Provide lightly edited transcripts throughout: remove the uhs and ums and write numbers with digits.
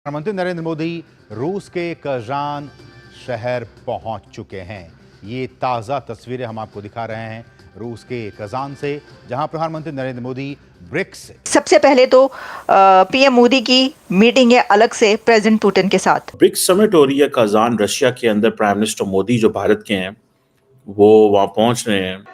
प्रधानमंत्री नरेंद्र मोदी रूस के कजान शहर पहुंच चुके हैं। ये ताज़ा तस्वीरें हम आपको दिखा रहे हैं रूस के कजान से, जहां प्रधानमंत्री नरेंद्र मोदी ब्रिक्स सबसे पहले तो पीएम मोदी की मीटिंग है अलग से प्रेसिडेंट पुतिन के साथ। ब्रिक्स समिट हो रही है कजान रशिया के अंदर। प्राइम मिनिस्टर मोदी जो भारत के हैं वो वहां पहुंच रहे हैं।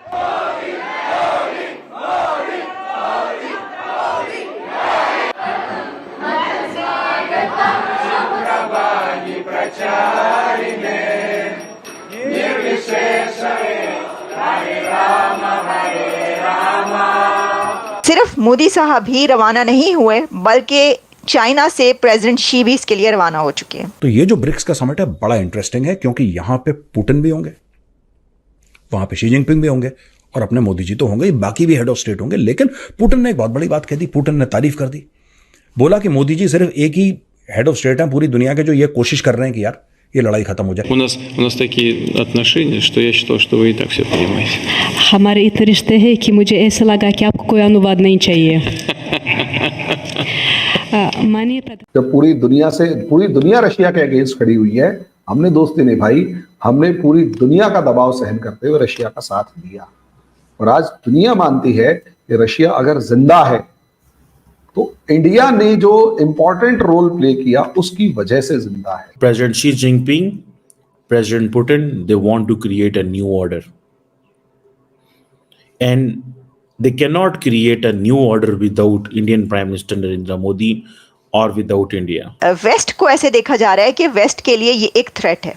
सिर्फ मोदी साहब ही रवाना नहीं हुए बल्कि चाइना से प्रेसिडेंट शी भी इसके लिए रवाना हो चुके हैं। तो ये जो ब्रिक्स का समिट है बड़ा इंटरेस्टिंग है, क्योंकि यहां पे पुतिन भी होंगे, वहां पे शी जिनपिंग भी होंगे और अपने मोदी जी तो होंगे, बाकी भी हेड ऑफ स्टेट होंगे। लेकिन पुतिन ने एक बहुत बड़ी बात कह दी, पुतिन ने तारीफ कर दी, बोला कि मोदी जी सिर्फ एक ही हेड ऑफ स्टेट हैं पूरी दुनिया के जो ये कोशिश कर रहे हैं कि यार ये लड़ाई खत्म हो जाए। У нас такие отношения, что я считал, что вы и так все понимаете. हमारे इतने रिश्ते हैं कि मुझे ऐसा लगा कि आपको कोई अनुवाद नहीं चाहिए। माननीय जब पूरी दुनिया रशिया के अगेंस्ट खड़ी हुई है, हमने दोस्ती निभाई, हमने पूरी दुनिया का दबाव सहन करते हुए रशिया का साथ दिया और आज दुनिया मानती है कि रशिया अगर जिंदा है तो इंडिया ने जो इंपॉर्टेंट रोल प्ले किया उसकी वजह से जिंदा है। President Xi Jinping, president Putin, they want to create a new order and they cannot create a new order without Indian Prime Minister Narendra Modi or without India. West को ऐसे देखा जा रहा है कि वेस्ट के लिए ये एक थ्रेट है,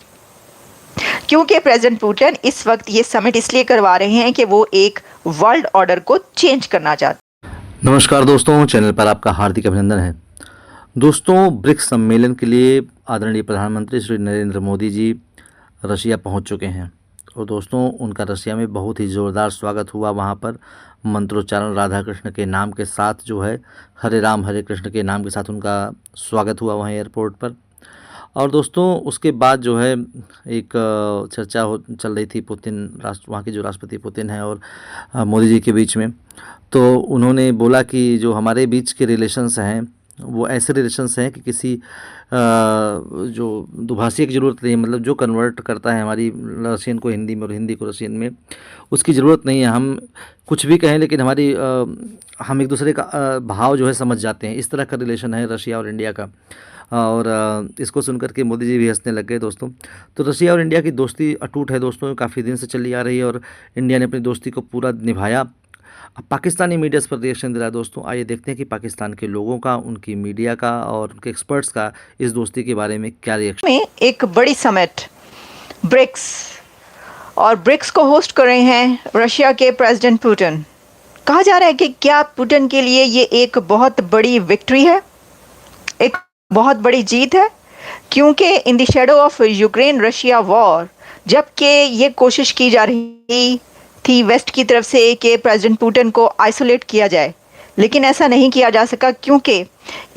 क्योंकि प्रेसिडेंट पुतिन इस वक्त ये समिट इसलिए करवा रहे हैं कि वो एक वर्ल्ड ऑर्डर को चेंज करना चाहते हैं। नमस्कार दोस्तों, चैनल पर आपका हार्दिक अभिनंदन है। दोस्तों, ब्रिक्स सम्मेलन के लिए आदरणीय प्रधानमंत्री श्री नरेंद्र मोदी जी रशिया पहुंच चुके हैं और दोस्तों उनका रशिया में बहुत ही ज़ोरदार स्वागत हुआ। वहां पर मंत्रोच्चारण राधा कृष्ण के नाम के साथ जो है हरे राम हरे कृष्ण के नाम के साथ उनका स्वागत हुआ वहाँ एयरपोर्ट पर। और दोस्तों उसके बाद जो है एक चर्चा चल रही थी वहाँ के जो राष्ट्रपति पुतिन हैं और मोदी जी के बीच में। तो उन्होंने बोला कि जो हमारे बीच के रिलेशंस हैं वो ऐसे रिलेशंस हैं कि किसी जो दुभाषी की ज़रूरत नहीं है, मतलब जो कन्वर्ट करता है हमारी रशियन को हिंदी में और हिंदी को रशियन में, उसकी ज़रूरत नहीं है। हम कुछ भी कहें लेकिन हम एक दूसरे का भाव जो है समझ जाते हैं। इस तरह का रिलेशन है रशिया और इंडिया का। और इसको सुनकर के मोदी जी भी हंसने लग गए दोस्तों। तो रशिया और इंडिया की दोस्ती अटूट है दोस्तों, काफ़ी दिन से चली आ रही है और इंडिया ने अपनी दोस्ती को पूरा निभाया। अब पाकिस्तानी मीडिया पर रिएक्शन दे रहा है दोस्तों। आइए देखते हैं कि पाकिस्तान के लोगों का, उनकी मीडिया का और उनके एक्सपर्ट्स का इस दोस्ती के बारे में क्या रिएक्शन। में एक बड़ी समिट ब्रिक्स, और ब्रिक्स को होस्ट कर रहे हैं रशिया के प्रेसिडेंट पुतिन। कहा जा रहा है कि क्या पुतिन के लिए ये एक बहुत बड़ी विक्ट्री है, एक बहुत बड़ी जीत है, क्योंकि in the shadow of Ukraine Russia war, जबकि ये कोशिश की जा रही थी वेस्ट की तरफ से कि प्रेसिडेंट पुतिन को आइसोलेट किया जाए, लेकिन ऐसा नहीं किया जा सका क्योंकि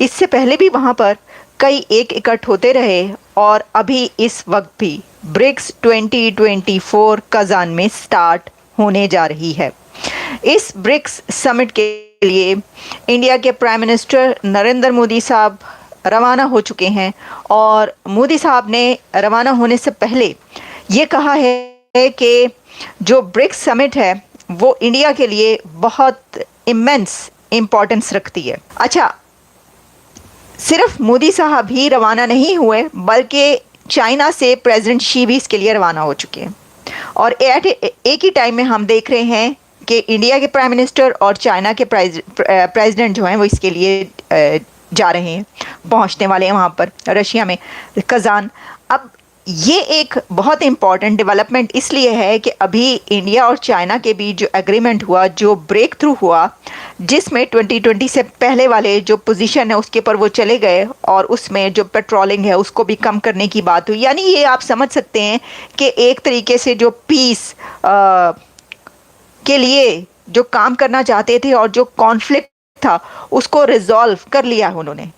इससे पहले भी वहाँ पर कई एक इकट्ठ होते रहे और अभी इस वक्त भी ब्रिक्स 2024 कजान में स्टार्ट होने जा रही है। इस ब्रिक्स समिट के लिए इंडिया के प्राइम मिनिस्टर नरेंद्र मोदी साहब रवाना हो चुके हैं और मोदी साहब ने रवाना होने से पहले ये कहा है कि जो ब्रिक्स समिट है वो इंडिया के लिए बहुत इमेंस इम्पोर्टेंस रखती है। अच्छा, सिर्फ मोदी साहब ही रवाना नहीं हुए बल्कि चाइना से प्रेसिडेंट शी भी इसके लिए रवाना हो चुके हैं और एक ही टाइम में हम देख रहे हैं कि इंडिया के प्राइम मिनिस्टर और चाइना के प्रेसिडेंट जो हैं वो इसके लिए जा रहे हैं, पहुंचने वाले हैं वहाँ पर रशिया में कजान। अब ये एक बहुत इम्पॉर्टेंट डेवलपमेंट इसलिए है कि अभी इंडिया और चाइना के बीच जो एग्रीमेंट हुआ, जो ब्रेक थ्रू हुआ, जिसमें 2020 से पहले वाले जो पोजीशन है उसके ऊपर वो चले गए और उसमें जो पेट्रोलिंग है उसको भी कम करने की बात हुई। यानी ये आप समझ सकते हैं कि एक तरीके से जो पीस के लिए जो काम करना चाहते थे और जो कॉन्फ्लिक्ट था उसको रिजॉल्व कर लिया उन्होंने,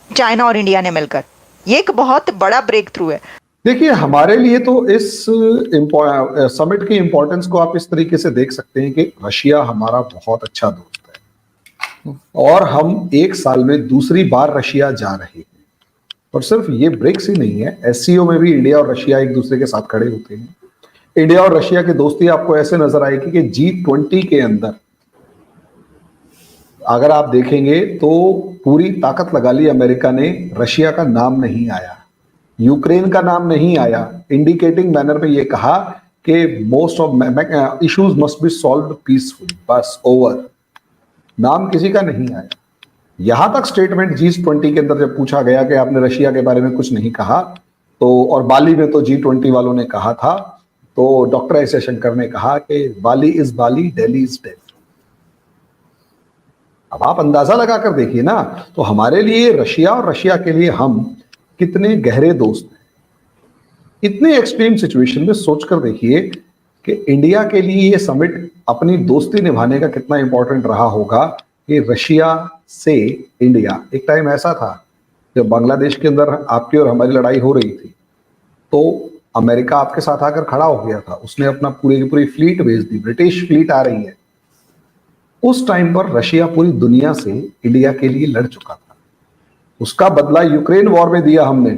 चाइना और इंडिया ने मिलकर। ये एक बहुत बड़ा ब्रेक थ्रू है। देखिए, हमारे लिए तो इस समिट की इंपॉर्टेंस को आप इस तरीके से देख सकते हैं कि रशिया हमारा बहुत अच्छा दोस्त है और हम एक साल में दूसरी बार रशिया जा रहे हैं। और सिर्फ ये ब्रिक्स ही नहीं है, एससीओ में भी इंडिया और रशिया एक दूसरे के साथ खड़े होते हैं। इंडिया और रशिया की दोस्ती आपको ऐसे नजर आएगी कि G20 के अंदर अगर आप देखेंगे तो पूरी ताकत लगा ली अमेरिका ने, रशिया का नाम नहीं आया, यूक्रेन का नाम नहीं आया, इंडिकेटिंग मैनर में ये कहा कि most of issues must be solved peacefully, बस ओवर, नाम किसी का नहीं आया। यहां तक स्टेटमेंट G20 के अंदर जब पूछा गया कि आपने रशिया के बारे में कुछ नहीं कहा, तो और बाली में तो G20 वालों ने कहा था, तो डॉक्टर एस जयशंकर ने कहा कि Bali is Bali, Delhi is Delhi. अब आप अंदाजा लगाकर देखिए ना, तो हमारे लिए रशिया और रशिया के लिए हम कितने गहरे दोस्त हैं। इतने एक्सट्रीम सिचुएशन में सोचकर देखिए कि इंडिया के लिए ये समिट अपनी दोस्ती निभाने का कितना इंपॉर्टेंट रहा होगा कि रशिया से इंडिया, एक टाइम ऐसा था जब बांग्लादेश के अंदर आपकी और हमारी लड़ाई हो रही थी, तो अमेरिका आपके साथ आकर खड़ा हो गया था, उसने अपना पूरी की पूरी फ्लीट भेज दी, ब्रिटिश फ्लीट आ रही है। उस टाइम पर रशिया पूरी दुनिया से इंडिया के लिए लड़ चुका था, उसका बदला यूक्रेन वॉर में दिया हमने।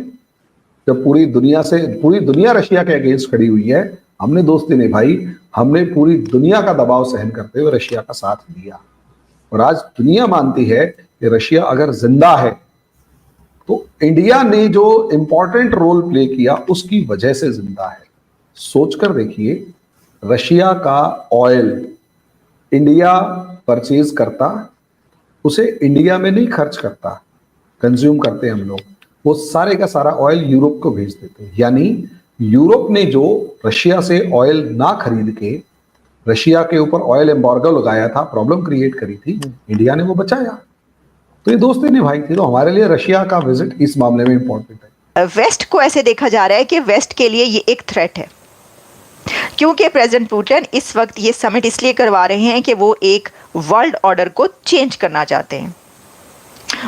जब पूरी दुनिया रशिया के अगेंस्ट खड़ी हुई है, हमने दोस्ती निभाई, हमने पूरी दुनिया का दबाव सहन करते हुए रशिया का साथ दिया। और आज दुनिया मानती है कि रशिया अगर जिंदा है तो इंडिया ने जो इंपॉर्टेंट रोल प्ले किया उसकी वजह से जिंदा है। सोचकर देखिए, रशिया का ऑयल इंडिया परचेज करता, उसे इंडिया में नहीं खर्च करता, कंज्यूम करते हम लोग, वो सारे का सारा ऑयल यूरोप को भेज देते। यानी यूरोप ने जो रशिया से ऑयल ना खरीद के रशिया के ऊपर ऑयल एम्बार्गो लगाया था, प्रॉब्लम क्रिएट करी थी, इंडिया ने वो बचाया। तो ये दोस्ती निभाई थी। तो हमारे लिए रशिया का विजिट इस मामले में इंपॉर्टेंट है। वेस्ट को ऐसे देखा जा रहा है कि वेस्ट के लिए ये एक थ्रेट है, क्योंकि प्रेसिडेंट पुतिन इस वक्त ये समिट इसलिए करवा रहे हैं कि वो एक वर्ल्ड ऑर्डर को चेंज करना चाहते हैं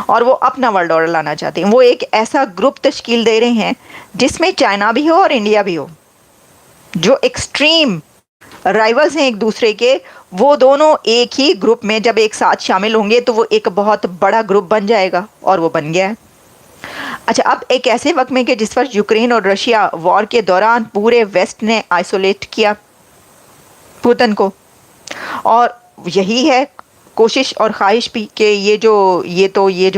और वो अपना वर्ल्ड ऑर्डर लाना चाहते हैं। वो एक ऐसा ग्रुप तश्कील दे रहे हैं जिसमें चाइना भी हो और इंडिया भी हो, जो एक्सट्रीम राइवल्स हैं एक दूसरे के, वो दोनों एक ही ग्रुप में जब एक साथ शामिल होंगे तो वो एक बहुत बड़ा ग्रुप बन जाएगा, और वो बन गया है। अच्छा, अब एक ऐसे वक्त में कि जिस पर यूक्रेन और रशिया वॉर के दौरान पूरे वेस्ट ने आइसोलेट किया पुतिन को, और यही है कोशिश और ख्वाहिश भी कि ये जो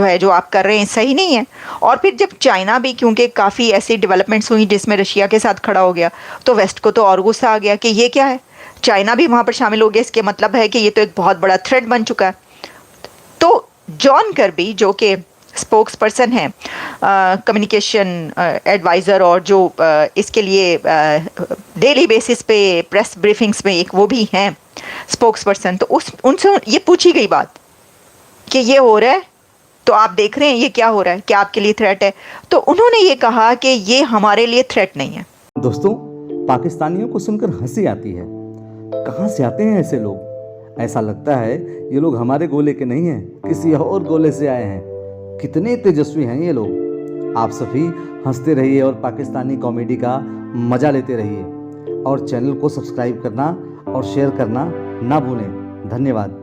है जो आप कर रहे हैं सही नहीं है। और फिर जब चाइना भी, क्योंकि काफ़ी ऐसी डेवलपमेंट्स हुई जिसमें रशिया के साथ खड़ा हो गया, तो वेस्ट को तो और गुस्सा आ गया कि ये क्या है, चाइना भी वहाँ पर शामिल हो गया, इसके मतलब है कि ये तो एक बहुत बड़ा थ्रेट बन चुका है। तो जॉन कर्बी जो कि स्पोक्स पर्सन है, कम्युनिकेशन एडवाइज़र, और जो इसके लिए डेली बेसिस पे प्रेस ब्रीफिंग्स में एक वो भी हैं स्पोक्स पर्सन, तो उनसे ये पूछी गई बात कि ये हो रहा है तो आप देख रहे हैं ये क्या हो रहा है, क्या आपके लिए थ्रेट है? तो उन्होंने ये कहा कि ये हमारे लिए थ्रेट नहीं है। दोस्तों, पाकिस्तानियों को सुनकर हंसी आती है। कहाँ से आते हैं ऐसे लोग? ऐसा लगता है ये लोग हमारे गोले के नहीं हैं, किसी और गोले से आए हैं। कितने तेजस्वी हैं ये लोग। आप सभी हंसते रहिए और पाकिस्तानी कॉमेडी का मज़ा लेते रहिए, और चैनल को सब्सक्राइब करना और शेयर करना ना भूलें। धन्यवाद।